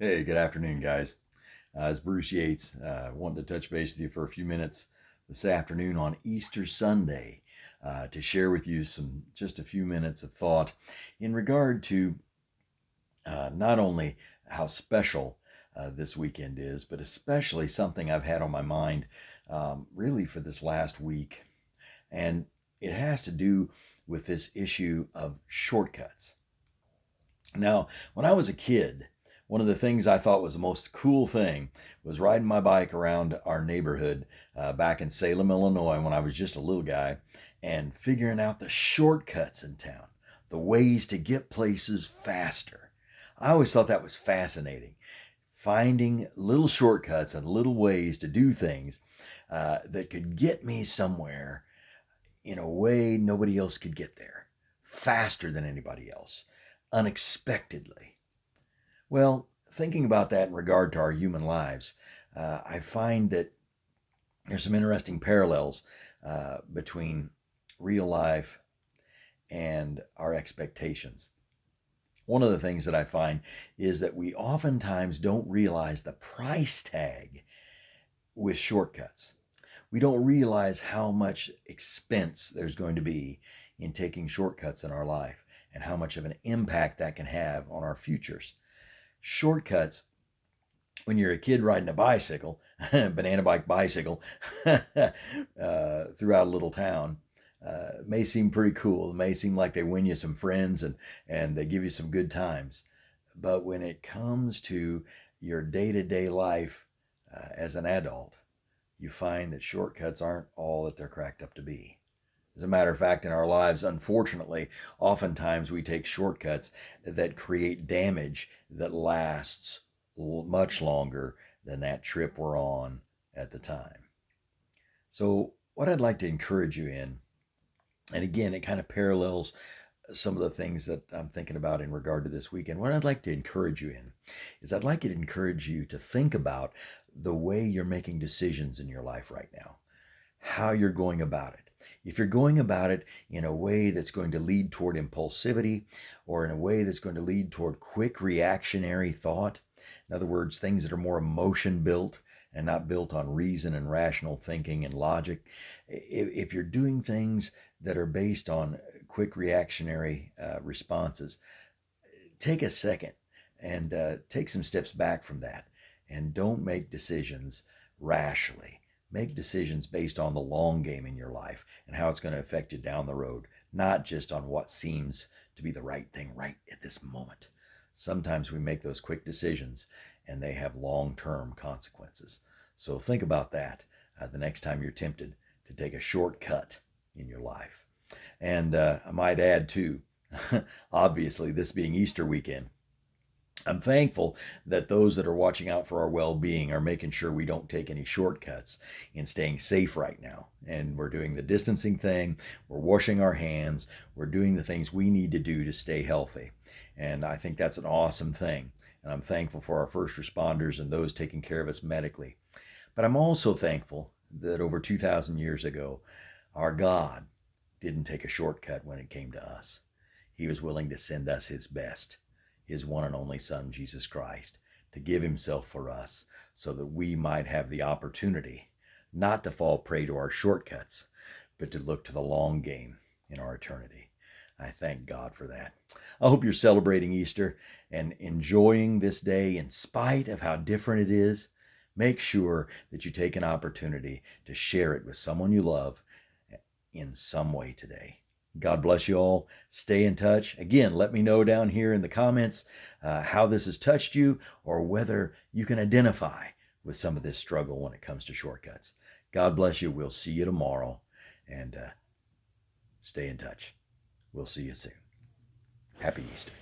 Hey, good afternoon, guys. It's Bruce Yates. Wanted to touch base with you for a few minutes this afternoon on Easter Sunday to share with you just a few minutes of thought in regard to not only how special this weekend is, but especially something I've had on my mind really for this last week. And it has to do with this issue of shortcuts. Now, when I was a kid, one of the things I thought was the most cool thing was riding my bike around our neighborhood back in Salem, Illinois, when I was just a little guy, and figuring out the shortcuts in town, the ways to get places faster. I always thought that was fascinating. Finding little shortcuts and little ways to do things that could get me somewhere in a way nobody else could get there, faster than anybody else, unexpectedly. Well, thinking about that in regard to our human lives, I find that there's some interesting parallels between real life and our expectations. One of the things that I find is that we oftentimes don't realize the price tag with shortcuts. We don't realize how much expense there's going to be in taking shortcuts in our life and how much of an impact that can have on our futures. Shortcuts, when you're a kid riding a bicycle, banana bike bicycle, throughout a little town, may seem pretty cool. It may seem like they win you some friends and they give you some good times. But when it comes to your day to day life as an adult, you find that shortcuts aren't all that they're cracked up to be. As a matter of fact, in our lives, unfortunately, oftentimes we take shortcuts that create damage that lasts much longer than that trip we're on at the time. So, what I'd like to encourage you in, and again, it kind of parallels some of the things that I'm thinking about in regard to this weekend. What I'd like to encourage you in is I'd like to encourage you to think about the way you're making decisions in your life right now, how you're going about it. If you're going about it in a way that's going to lead toward impulsivity or in a way that's going to lead toward quick reactionary thought, in other words, things that are more emotion built and not built on reason and rational thinking and logic, if you're doing things that are based on quick reactionary responses, take a second and take some steps back from that and don't make decisions rashly. Make decisions based on the long game in your life and how it's going to affect you down the road, not just on what seems to be the right thing right at this moment. Sometimes we make those quick decisions and they have long term consequences. So think about that the next time you're tempted to take a shortcut in your life. And I might add, too, obviously, this being Easter weekend, I'm thankful that those that are watching out for our well being are making sure we don't take any shortcuts in staying safe right now. And we're doing the distancing thing, we're washing our hands, we're doing the things we need to do to stay healthy. And I think that's an awesome thing. And I'm thankful for our first responders and those taking care of us medically. But I'm also thankful that over 2,000 years ago, our God didn't take a shortcut when it came to us. He was willing to send us his best, his one and only Son, Jesus Christ, to give himself for us so that we might have the opportunity not to fall prey to our shortcuts, but to look to the long game in our eternity. I thank God for that. I hope you're celebrating Easter and enjoying this day in spite of how different it is. Make sure that you take an opportunity to share it with someone you love in some way today. God bless you all. Stay in touch. Again, let me know down here in the comments how this has touched you or whether you can identify with some of this struggle when it comes to shortcuts. God bless you. We'll see you tomorrow and stay in touch. We'll see you soon. Happy Easter.